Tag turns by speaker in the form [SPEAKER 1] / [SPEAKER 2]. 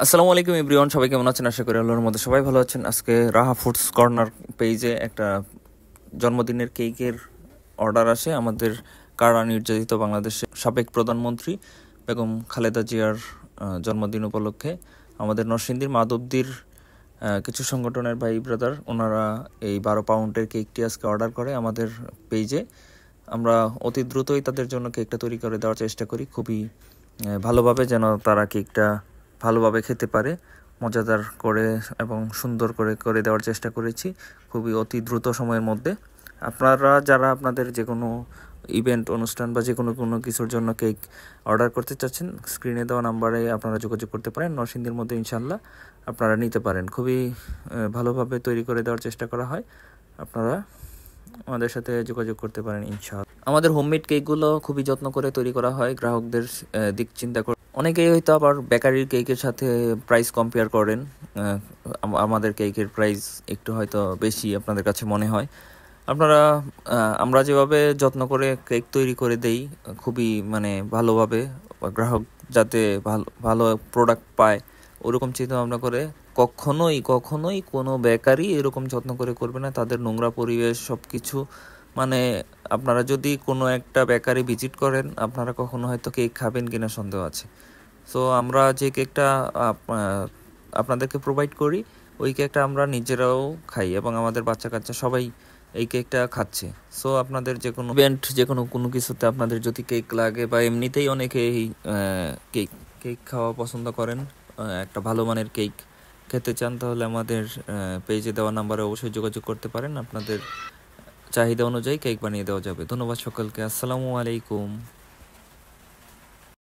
[SPEAKER 1] আসসালামু আলাইকুম এভরিওয়ান, সবাই কেমন আছেন? আশা করি আল্লাহর মধ্যে সবাই ভালো আছেন। আজকে রাহা ফুডস কর্নার পেজে একটা জন্মদিনের কেকের অর্ডার আসে আমাদের কারা নির্যাতিত বাংলাদেশের সাবেক প্রধানমন্ত্রী বেগম খালেদা জিয়ার জন্মদিন উপলক্ষে আমাদের নরসিংদীর মাধবদীর কিছু সংগঠনের ভাই ব্রাদার ওনারা এই 12 পাউন্ডের কেকটি আজকে অর্ডার করে আমাদের পেজে। আমরা অতি দ্রুতই তাদের জন্য কেকটা তৈরি করে দেওয়ার চেষ্টা করি, খুবই ভালোভাবে, যেন তারা কেকটা ভালোভাবে খেতে পারে, মজাদার করে এবং সুন্দর করে করে দেওয়ার চেষ্টা করেছি খুবই অতি দ্রুত সময়ের মধ্যে। আপনারা যারা আপনাদের যে কোনো ইভেন্ট অনুষ্ঠান বা যে কোনো কিছুর জন্য কেক অর্ডার করতে চাচ্ছেন, স্ক্রিনে দেওয়া নাম্বারে আপনারা যোগাযোগ করতে পারেন। নরসিংদীর মধ্যে ইনশাল্লাহ আপনারা নিতে পারেন। খুবই ভালোভাবে তৈরি করে দেওয়ার চেষ্টা করা হয়। আপনারা আমাদের সাথে যোগাযোগ করতে পারেন ইনশাআল্লাহ। আমাদের হোমমেড কেকগুলো খুবই যত্ন করে তৈরি করা হয়, গ্রাহকদের দিক চিন্তা করে। অনেকেই হয়তো আবার বেকারির কেকের সাথে প্রাইস কম্পেয়ার করেন, আমাদের কেকের প্রাইস একটু হয়তো বেশি আপনাদের কাছে মনে হয়। আপনারা আমরা যেভাবে যত্ন করে কেক তৈরি করে দেই, খুবই ভালোভাবে, গ্রাহক যাতে ভালো ভালো প্রোডাক্ট পায় ওরকম চিন্তা ভাবনা করে কখনোই কোনো বেকারি এরকম যত্ন করে করবে না। তাদের নোংরা পরিবেশ সব কিছু, আপনারা যদি কোনো একটা বেকারি ভিজিট করেন, আপনারা কখনো হয়তো কেক খাবেন কিনা সন্দেহ আছে। সো আমরা যে কেকটা আপনাদেরকে প্রোভাইড করি, ওই কেকটা আমরা নিজেরাও খাই এবং আমাদের বাচ্চা কাচ্চা সবাই এই কেকটা খাচ্ছে। সো আপনাদের যে কোনো ইভেন্ট, যে কোনো কিছুতে আপনাদের যদি কেক লাগে বা এমনিতেই অনেকেই কেক কেক খাওয়া পছন্দ করেন, একটা ভালো মানের কেক খেতে চান, তাহলে আমাদের পেজে দেওয়া নাম্বারে অবশ্যই যোগাযোগ করতে পারেন। আপনাদের চাহিদা অনুযায়ী কেক বানিয়ে দেওয়া যাবে। ধন্যবাদ সকলকে। আসসালামু আলাইকুম।